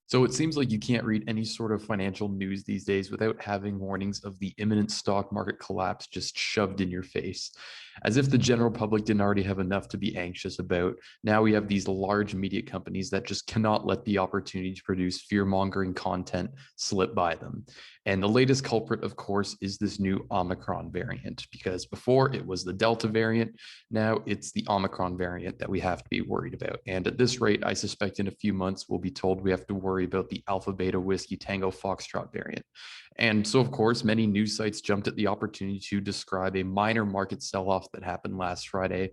So it seems like you can't read any sort of financial news these days without having warnings of the imminent stock market collapse just shoved in your face. As if the general public didn't already have enough to be anxious about, now we have these large media companies that just cannot let the opportunity to produce fear-mongering content slip by them. And the latest culprit, of course, is this new Omicron variant, because before it was the Delta variant, now it's the Omicron variant that we have to be worried about. And at this rate, I suspect in a few months, we'll be told we have to worry about the Alpha Beta Whiskey Tango Foxtrot variant. And so, of course, many news sites jumped at the opportunity to describe a minor market sell-off that happened last Friday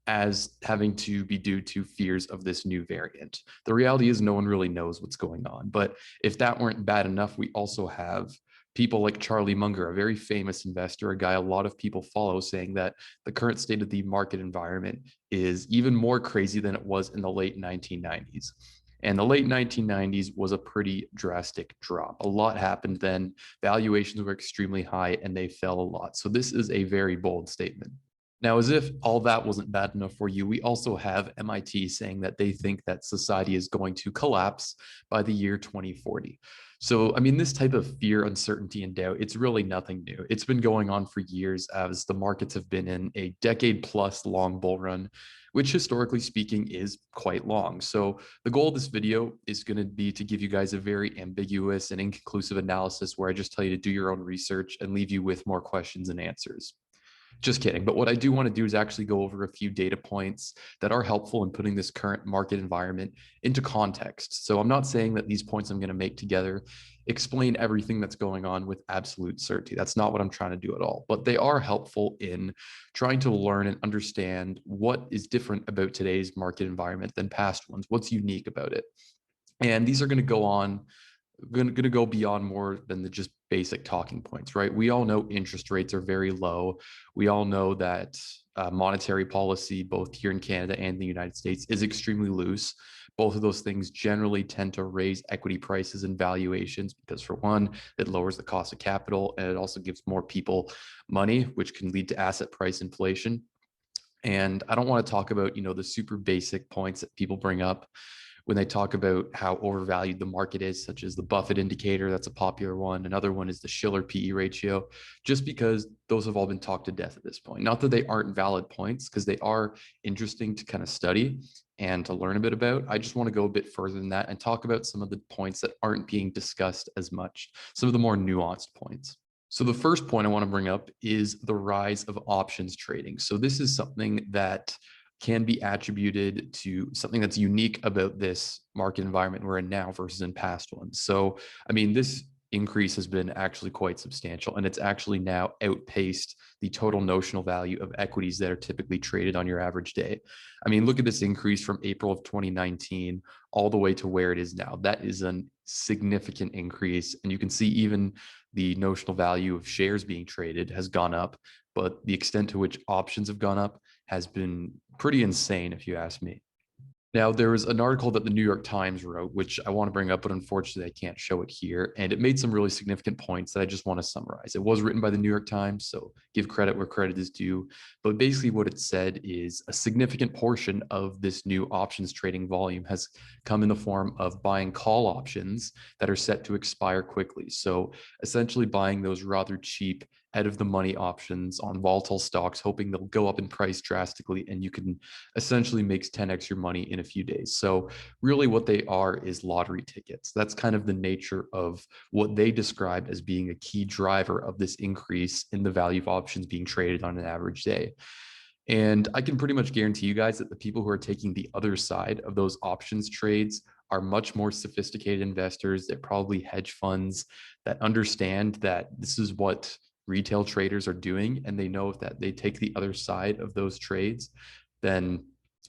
as having to be due to fears of this new variant. The reality is no one really knows what's going on. But if that weren't bad enough, we also have people like Charlie Munger, a very famous investor, a guy a lot of people follow, saying that the current state of the market environment is even more crazy than it was in the late 1990s. And the late 1990s was a pretty drastic drop. A lot happened then. Valuations were extremely high and they fell a lot. So this is a very bold statement. Now, as if all that wasn't bad enough for you, we also have MIT saying that they think that society is going to collapse by the year 2040. So, I mean, this type of fear, uncertainty, and doubt, it's really nothing new. It's been going on for years as the markets have been in a decade plus long bull run, which historically speaking is quite long. So the goal of this video is going to be to give you guys a very ambiguous and inconclusive analysis where I just tell you to do your own research and leave you with more questions and answers. Just kidding. But what I do want to do is actually go over a few data points that are helpful in putting this current market environment into context. So I'm not saying that these points I'm going to make together explain everything that's going on with absolute certainty. That's not what I'm trying to do at all. But they are helpful in trying to learn and understand what is different about today's market environment than past ones, what's unique about it. And these are going to go on going to go beyond more than the just basic talking points, right? We all know interest rates are very low. We all know that monetary policy, both here in Canada and the United States, is extremely loose. Both of those things generally tend to raise equity prices and valuations because, for one, it lowers the cost of capital and it also gives more people money, which can lead to asset price inflation. And I don't want to talk about, the super basic points that people bring up when they talk about how overvalued the market is, such as the Buffett indicator, that's a popular one. Another one is the Shiller PE ratio, just because those have all been talked to death at this point. Not that they aren't valid points, because they are interesting to kind of study and to learn a bit about. I just want to go a bit further than that and talk about some of the points that aren't being discussed as much, some of the more nuanced points. So the first point I want to bring up is the rise of options trading. So this is something that can be attributed to something that's unique about this market environment we're in now versus in past ones. So, I mean, this increase has been actually quite substantial, and it's actually now outpaced the total notional value of equities that are typically traded on your average day. I mean, look at this increase from April of 2019 all the way to where it is now. That is a significant increase, and you can see even the notional value of shares being traded has gone up, but the extent to which options have gone up has been pretty insane, if you ask me. Now, there was an article that the New York Times wrote, which I want to bring up, but unfortunately I can't show it here. And it made some really significant points that I just want to summarize. It was written by the New York Times, so give credit where credit is due. But basically what it said is a significant portion of this new options trading volume has come in the form of buying call options that are set to expire quickly. So essentially buying those rather cheap out of the money options on volatile stocks, hoping they'll go up in price drastically and you can essentially make 10x your money in a few days. So really what they are is lottery tickets. That's kind of the nature of what they describe as being a key driver of this increase in the value of options being traded on an average day. And I can pretty much guarantee you guys that the people who are taking the other side of those options trades are much more sophisticated investors. They're probably hedge funds that understand that this is what retail traders are doing, and they know if that they take the other side of those trades, then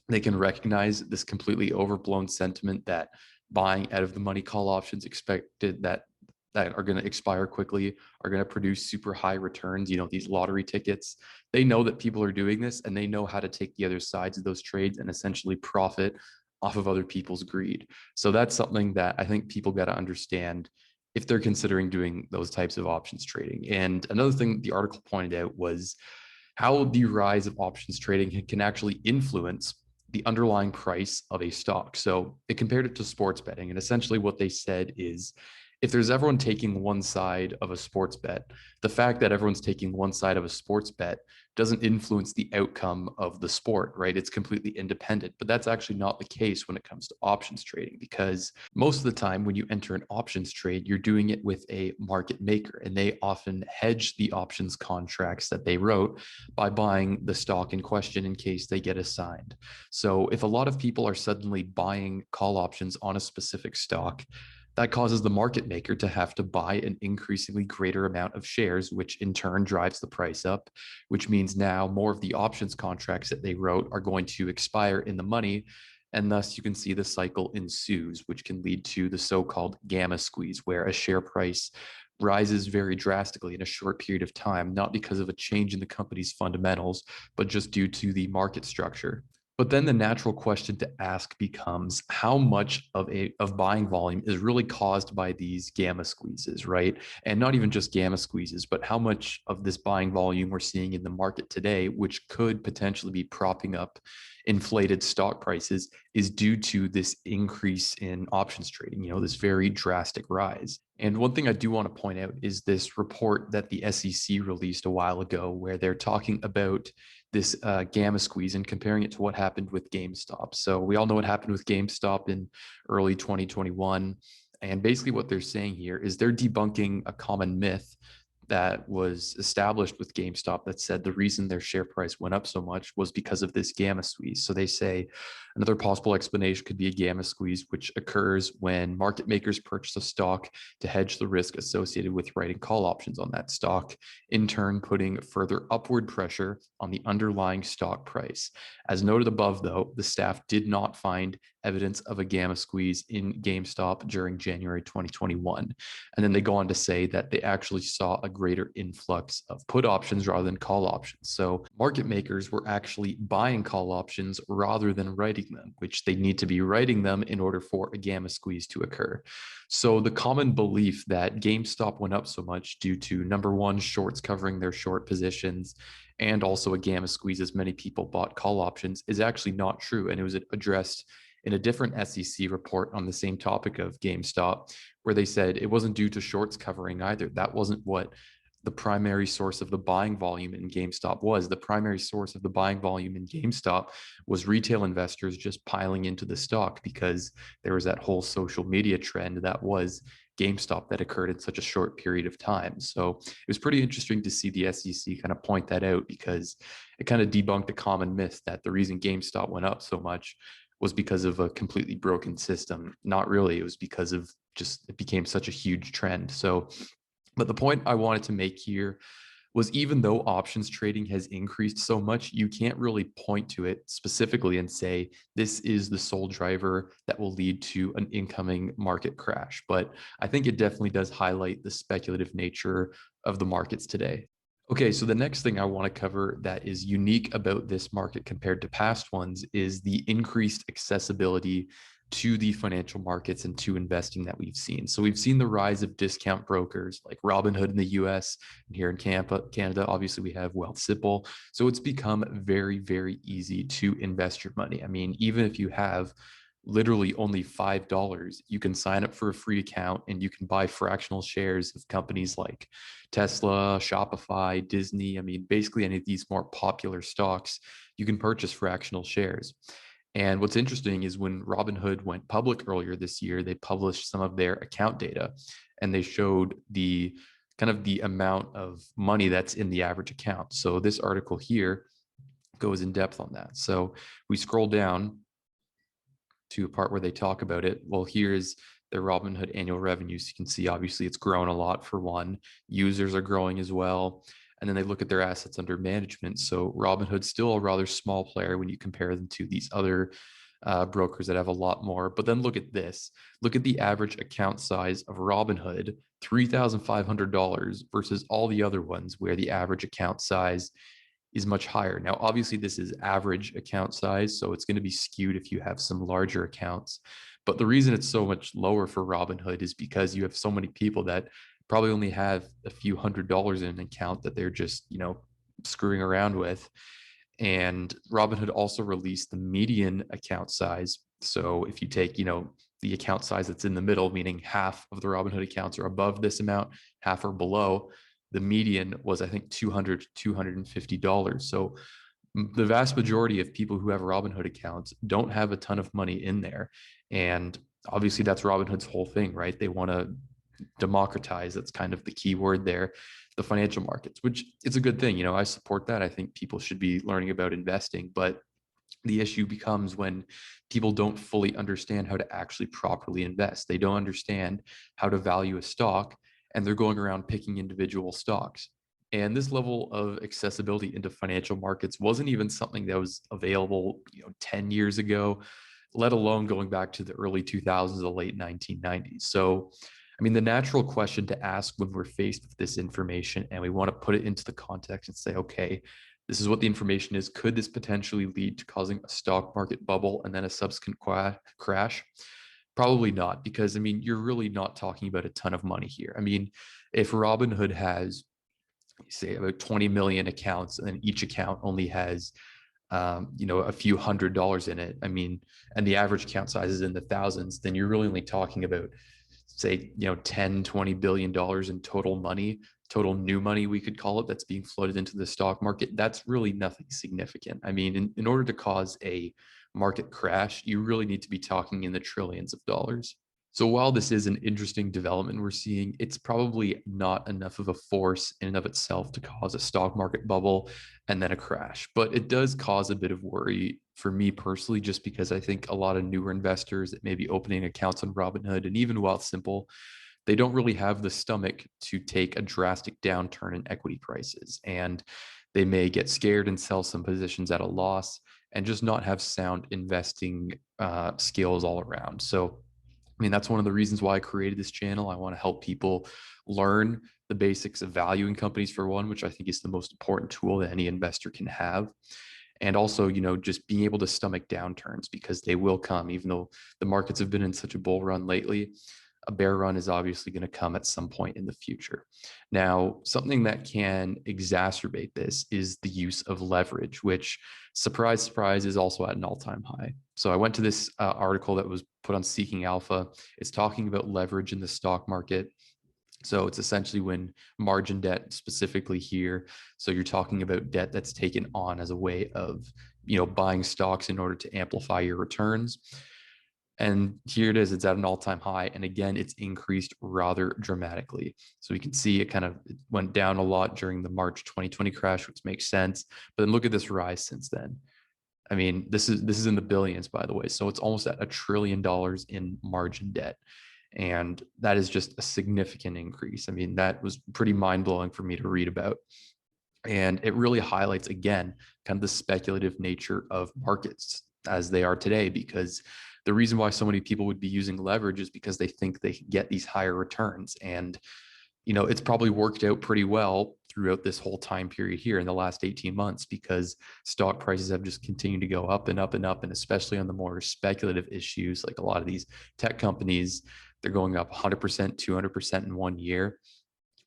they can recognize this completely overblown sentiment that buying out of the money call options expected that are going to expire quickly are going to produce super high returns, these lottery tickets. They know that people are doing this, and they know how to take the other sides of those trades and essentially profit off of other people's greed. So that's something that I think people got to understand if they're considering doing those types of options trading. And another thing the article pointed out was how the rise of options trading can actually influence the underlying price of a stock. So it compared it to sports betting. And essentially what they said is if there's everyone taking one side of a sports bet, the fact that everyone's taking one side of a sports bet doesn't influence the outcome of the sport, right? It's completely independent. But that's actually not the case when it comes to options trading, because most of the time when you enter an options trade, you're doing it with a market maker, and they often hedge the options contracts that they wrote by buying the stock in question in case they get assigned. So if a lot of people are suddenly buying call options on a specific stock, that causes the market maker to have to buy an increasingly greater amount of shares, which in turn drives the price up, which means now more of the options contracts that they wrote are going to expire in the money. And thus you can see the cycle ensues, which can lead to the so-called gamma squeeze, where a share price rises very drastically in a short period of time, not because of a change in the company's fundamentals, but just due to the market structure. But then the natural question to ask becomes how much of buying volume is really caused by these gamma squeezes, right? And not even just gamma squeezes, but how much of this buying volume we're seeing in the market today, which could potentially be propping up inflated stock prices, is due to this increase in options trading, this very drastic rise. And one thing I do want to point out is this report that the SEC released a while ago, where they're talking about this gamma squeeze and comparing it to what happened with GameStop. So we all know what happened with GameStop in early 2021. And basically what they're saying here is they're debunking a common myth that was established with GameStop that said the reason their share price went up so much was because of this gamma squeeze. So they say another possible explanation could be a gamma squeeze, which occurs when market makers purchase a stock to hedge the risk associated with writing call options on that stock, in turn putting further upward pressure on the underlying stock price. As noted above, though, the staff did not find evidence of a gamma squeeze in GameStop during January 2021. And then they go on to say that they actually saw a greater influx of put options rather than call options. So market makers were actually buying call options rather than writing them, which they need to be writing them in order for a gamma squeeze to occur. So the common belief that GameStop went up so much due to, number one, shorts covering their short positions, and also a gamma squeeze as many people bought call options is actually not true. And it was addressed in a different SEC report on the same topic of GameStop, where they said it wasn't due to shorts covering either. That wasn't what the primary source of the buying volume in GameStop was. The primary source of the buying volume in GameStop was retail investors just piling into the stock because there was that whole social media trend that was GameStop that occurred in such a short period of time. So it was pretty interesting to see the SEC kind of point that out, because it kind of debunked a common myth that the reason GameStop went up so much was because of a completely broken system. Not really. It was because of just it became such a huge trend. So, but the point I wanted to make here was even though options trading has increased so much, you can't really point to it specifically and say this is the sole driver that will lead to an incoming market crash. But I think it definitely does highlight the speculative nature of the markets today. Okay, so the next thing I want to cover that is unique about this market compared to past ones is the increased accessibility to the financial markets and to investing that we've seen. So we've seen the rise of discount brokers like Robinhood in the US, and here in Canada, obviously we have Wealthsimple. So it's become very, very easy to invest your money. I mean, even if you have literally only $5, you can sign up for a free account and you can buy fractional shares of companies like Tesla, Shopify, Disney. I mean, basically any of these more popular stocks, you can purchase fractional shares. And what's interesting is when Robinhood went public earlier this year, they published some of their account data, and they showed the kind of the amount of money that's in the average account. So this article here goes in depth on that. So we scroll down to a part where they talk about it. Well, here's their Robinhood annual revenues. You can see obviously it's grown a lot for one. Users are growing as well. And then they look at their assets under management. So Robinhood's still a rather small player when you compare them to these other brokers that have a lot more. But then look at this. Look at the average account size of Robinhood, $3,500 versus all the other ones where the average account size is much higher. Now, obviously, this is average account size, so it's going to be skewed if you have some larger accounts. But the reason it's so much lower for Robinhood is because you have so many people that probably only have a few $100s in an account that they're just, screwing around with. And Robinhood also released the median account size. So if you take, the account size that's in the middle, meaning half of the Robinhood accounts are above this amount, half are below, the median was, I think, $200 to $250. So the vast majority of people who have Robinhood accounts don't have a ton of money in there. And obviously that's Robinhood's whole thing, right? They want to democratize, that's kind of the key word there, the financial markets, which is a good thing. I support that. I think people should be learning about investing, but the issue becomes when people don't fully understand how to actually properly invest. They don't understand how to value a stock, and they're going around picking individual stocks. And this level of accessibility into financial markets wasn't even something that was available, 10 years ago, let alone going back to the early 2000s, the late 1990s. So, I mean, the natural question to ask when we're faced with this information and we want to put it into the context and say, okay, this is what the information is. Could this potentially lead to causing a stock market bubble and then a subsequent crash? Probably not, because I mean, you're really not talking about a ton of money here. I mean, if Robinhood has, say, about 20 million accounts and each account only has a few $100s in it, I mean, and the average account size is in the thousands, then you're really only talking about, say, 10-20 billion dollars in total money, total new money, we could call it, that's being floated into the stock market. That's really nothing significant. I mean, in order to cause a market crash, you really need to be talking in the trillions of dollars. So while this is an interesting development we're seeing, it's probably not enough of a force in and of itself to cause a stock market bubble and then a crash. But it does cause a bit of worry for me personally, just because I think a lot of newer investors that may be opening accounts on Robinhood and even Wealthsimple, they don't really have the stomach to take a drastic downturn in equity prices. And they may get scared and sell some positions at a loss and just not have sound investing skills all around. So I mean, that's one of the reasons why I created this channel. I want to help people learn the basics of valuing companies, for one, which I think is the most important tool that any investor can have. And also, just being able to stomach downturns, because they will come. Even though the markets have been in such a bull run lately, a bear run is obviously going to come at some point in the future. Now, something that can exacerbate this is the use of leverage, which, surprise, surprise, is also at an all-time high. So I went to this article that was put on Seeking Alpha. It's talking about leverage in the stock market. So it's essentially when margin debt, specifically here. So you're talking about debt that's taken on as a way of, buying stocks in order to amplify your returns. And here it is, it's at an all-time high. And again, it's increased rather dramatically. So you can see it kind of went down a lot during the March 2020 crash, which makes sense. But then look at this rise since then. I mean, this is in the billions, by the way. So it's almost at $1 trillion in margin debt. And that is just a significant increase. I mean, that was pretty mind-blowing for me to read about. And it really highlights, again, kind of the speculative nature of markets as they are today, because the reason why so many people would be using leverage is because they think they can get these higher returns. And, it's probably worked out pretty well throughout this whole time period here in the last 18 months, because stock prices have just continued to go up and up and up. And especially on the more speculative issues, like a lot of these tech companies, they're going up 100%, 200% in 1 year.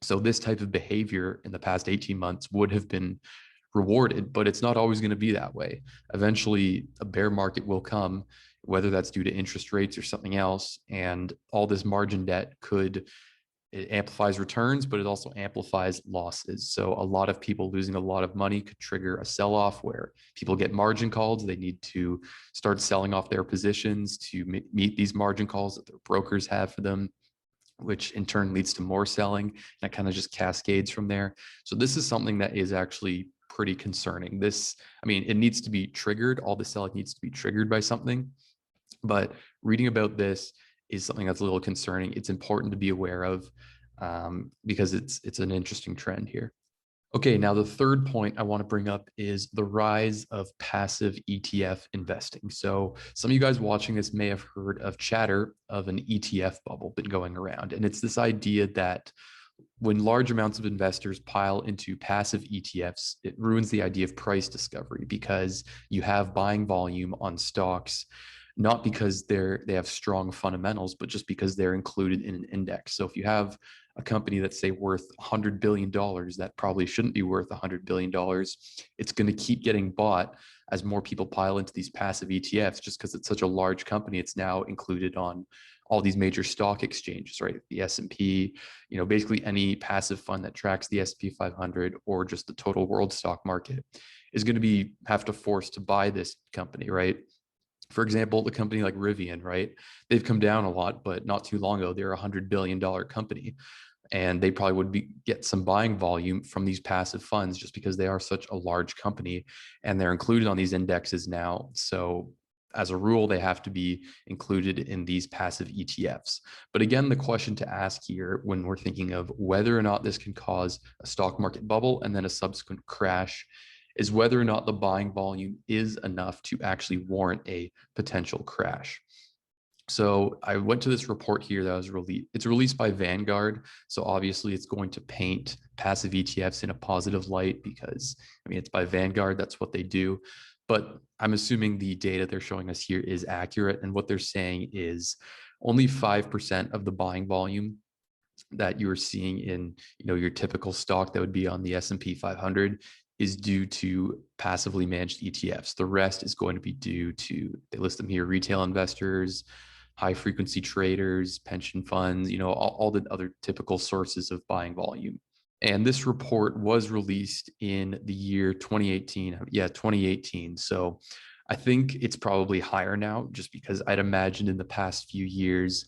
So this type of behavior in the past 18 months would have been rewarded, but it's not always going to be that way. Eventually, a bear market will come, whether that's due to interest rates or something else. And all this margin debt it amplifies returns, but it also amplifies losses. So a lot of people losing a lot of money could trigger a sell-off where people get margin calls. They need to start selling off their positions to meet these margin calls that their brokers have for them, which in turn leads to more selling, and it kind of just cascades from there. So this is something that is actually pretty concerning. It needs to be triggered. All the selling needs to be triggered by something. But reading about this is something that's a little concerning. It's important to be aware of because it's an interesting trend here. Okay, now the third point I want to bring up is the rise of passive ETF investing. So some of you guys watching this may have heard of chatter of an ETF bubble been going around. And it's this idea that when large amounts of investors pile into passive ETFs, it ruins the idea of price discovery, because you have buying volume on stocks not because they have strong fundamentals, but just because they're included in an index. So if you have a company that's say worth $100 billion that probably shouldn't be worth $100 billion, it's going to keep getting bought as more people pile into these passive ETFs, just because it's such a large company. It's now included on all these major stock exchanges, right? The S&P, basically any passive fund that tracks the S&P 500 or just the total world stock market is going to have to force to buy this company, right? For example, the company like Rivian, right? They've come down a lot, but not too long ago, they're a $100 billion company. And they probably would get some buying volume from these passive funds just because they are such a large company and they're included on these indexes now. So as a rule, they have to be included in these passive ETFs. But again, the question to ask here when we're thinking of whether or not this can cause a stock market bubble and then a subsequent crash is whether or not the buying volume is enough to actually warrant a potential crash. So I went to this report here that was released. It's released by Vanguard. So obviously it's going to paint passive ETFs in a positive light because, it's by Vanguard. That's what they do. But I'm assuming the data they're showing us here is accurate. And what they're saying is only 5% of the buying volume that you are seeing in, your typical stock that would be on the S&P 500 is due to passively managed ETFs. The rest is going to be due to, they list them here, retail investors, high frequency traders, pension funds, all the other typical sources of buying volume. And this report was released in the year 2018. Yeah, 2018. So I think it's probably higher now just because I'd imagine in the past few years,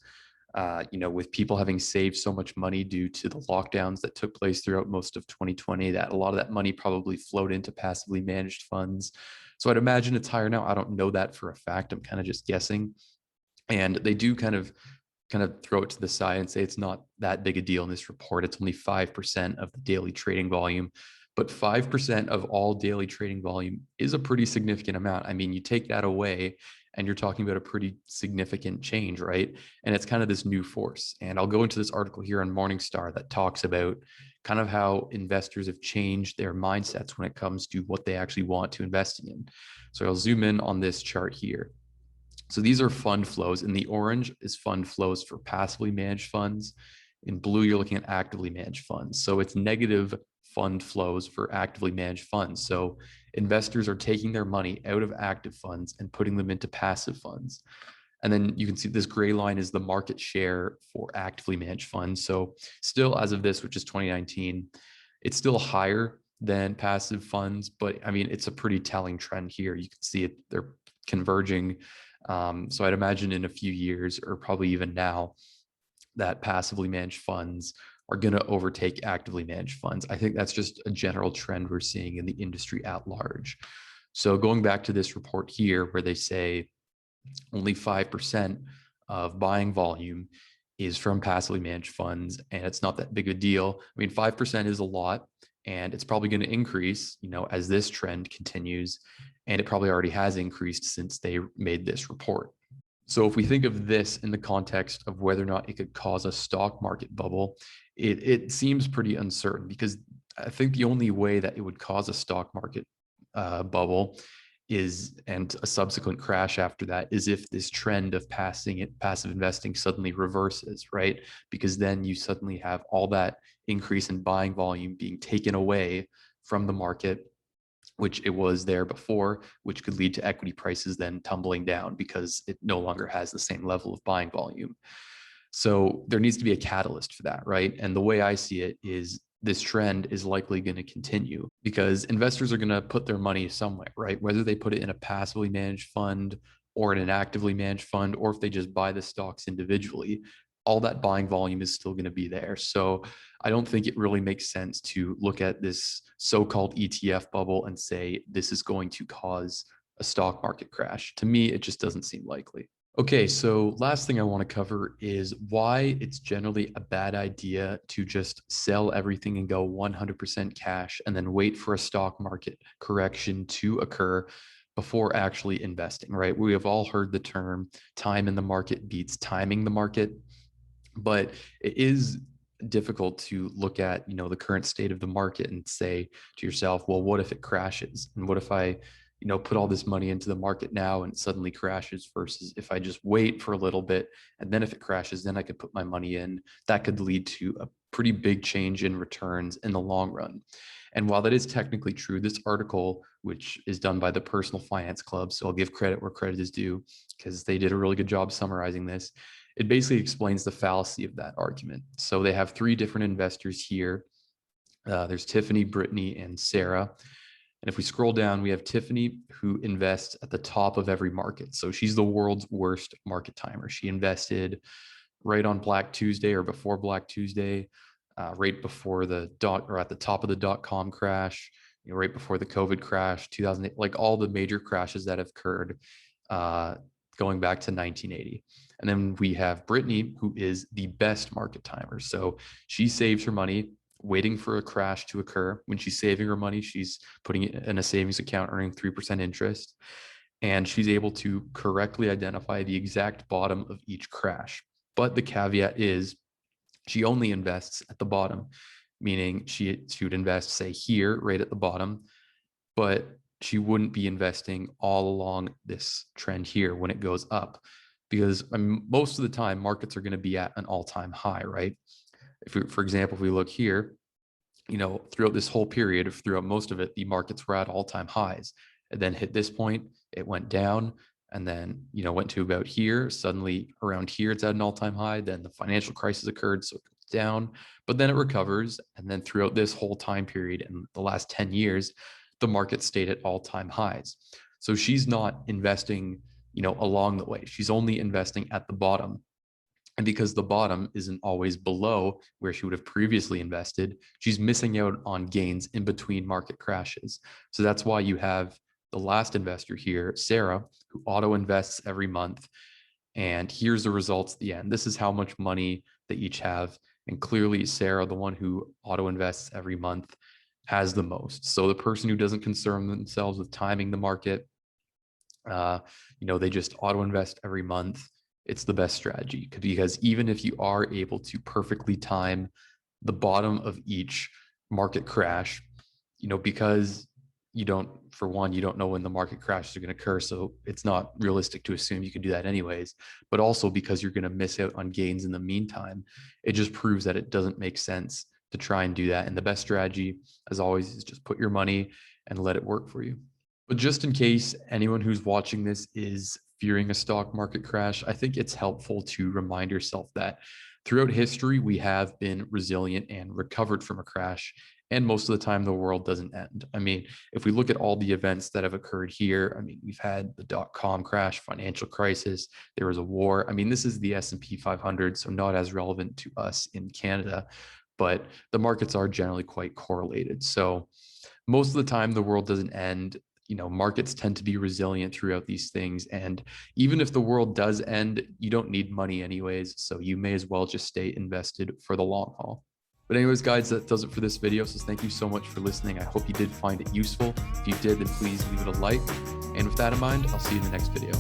with people having saved so much money due to the lockdowns that took place throughout most of 2020, that a lot of that money probably flowed into passively managed funds. So I'd imagine it's higher now. I don't know that for a fact. I'm kind of just guessing. And they do kind of throw it to the side and say it's not that big a deal in this report. It's only 5% of the daily trading volume. But 5% of all daily trading volume is a pretty significant amount. You take that away and you're talking about a pretty significant change, right? And it's kind of this new force. And I'll go into this article here on Morningstar that talks about kind of how investors have changed their mindsets when it comes to what they actually want to invest in. So I'll zoom in on this chart here. So these are fund flows. In the orange is fund flows for passively managed funds. In blue, you're looking at actively managed funds. So it's negative fund flows for actively managed funds. So investors are taking their money out of active funds and putting them into passive funds. And then you can see this gray line is the market share for actively managed funds. So still as of this, which is 2019, it's still higher than passive funds, but it's a pretty telling trend here. You can see it, they're converging. So I'd imagine in a few years, or probably even now, that passively managed funds are going to overtake actively managed funds. I think that's just a general trend we're seeing in the industry at large. So going back to this report here, where they say only 5% of buying volume is from passively managed funds, and it's not that big a deal. 5% is a lot, and it's probably going to increase, as this trend continues, and it probably already has increased since they made this report. So if we think of this in the context of whether or not it could cause a stock market bubble, it seems pretty uncertain, because I think the only way that it would cause a stock market bubble and a subsequent crash after that is if this trend of passive investing suddenly reverses, right? Because then you suddenly have all that increase in buying volume being taken away from the market, which it was there before, which could lead to equity prices then tumbling down because it no longer has the same level of buying volume. So there needs to be a catalyst for that, right? And the way I see it is this trend is likely going to continue because investors are going to put their money somewhere, right? Whether they put it in a passively managed fund or in an actively managed fund, or if they just buy the stocks individually, all that buying volume is still going to be there. So I don't think it really makes sense to look at this so-called ETF bubble and say this is going to cause a stock market crash. To me, it just doesn't seem likely. Okay, so last thing I want to cover is why it's generally a bad idea to just sell everything and go 100% cash and then wait for a stock market correction to occur before actually investing, right? We have all heard the term time in the market beats timing the market, but it is difficult to look at, the current state of the market and say to yourself, well, what if it crashes? And what if I put all this money into the market now and it suddenly crashes, versus if I just wait for a little bit and then if it crashes, then I could put my money in. That could lead to a pretty big change in returns in the long run. And while that is technically true, this article, which is done by the Personal Finance Club, so I'll give credit where credit is due because they did a really good job summarizing this. It basically explains the fallacy of that argument. So they have three different investors here. There's Tiffany, Brittany, and Sarah. And if we scroll down, we have Tiffany, who invests at the top of every market. So she's the world's worst market timer. She invested right on Black Tuesday or before Black Tuesday, right before at the top of the dot-com crash, right before the COVID crash, 2008, like all the major crashes that have occurred going back to 1980. And then we have Brittany, who is the best market timer. So she saves her money waiting for a crash to occur. When she's saving her money, she's putting it in a savings account earning 3% interest. And she's able to correctly identify the exact bottom of each crash. But the caveat is she only invests at the bottom, meaning she would invest, say, here, right at the bottom, but she wouldn't be investing all along this trend here when it goes up, because most of the time markets are going to be at an all-time high, right? For example, if we look here, throughout this whole period, throughout most of it, the markets were at all-time highs. And then hit this point, it went down, and then, went to about here. Suddenly around here, it's at an all-time high. Then the financial crisis occurred, so it goes down, but then it recovers. And then throughout this whole time period, in the last 10 years, the market stayed at all-time highs. So she's not investing, along the way. She's only investing at the bottom. And because the bottom isn't always below where she would have previously invested, she's missing out on gains in between market crashes. So that's why you have the last investor here, Sarah, who auto invests every month. And here's the results at the end. This is how much money they each have. And clearly Sarah, the one who auto invests every month, has the most. So the person who doesn't concern themselves with timing the market, they just auto invest every month. It's the best strategy, because even if you are able to perfectly time the bottom of each market crash, because you don't know when the market crashes are going to occur. So it's not realistic to assume you can do that anyways, but also because you're going to miss out on gains in the meantime, it just proves that it doesn't make sense to try and do that. And the best strategy, as always, is just put your money and let it work for you. But just in case anyone who's watching this is fearing a stock market crash, I think it's helpful to remind yourself that throughout history, we have been resilient and recovered from a crash. And most of the time, the world doesn't end. I mean, if we look at all the events that have occurred here, we've had the dot-com crash, financial crisis, there was a war. This is the S&P 500, so not as relevant to us in Canada, but the markets are generally quite correlated. So most of the time, the world doesn't end. Markets tend to be resilient throughout these things. And even if the world does end, you don't need money anyways. So you may as well just stay invested for the long haul. But anyways, guys, that does it for this video. So thank you so much for listening. I hope you did find it useful. If you did, then please leave it a like. And with that in mind, I'll see you in the next video.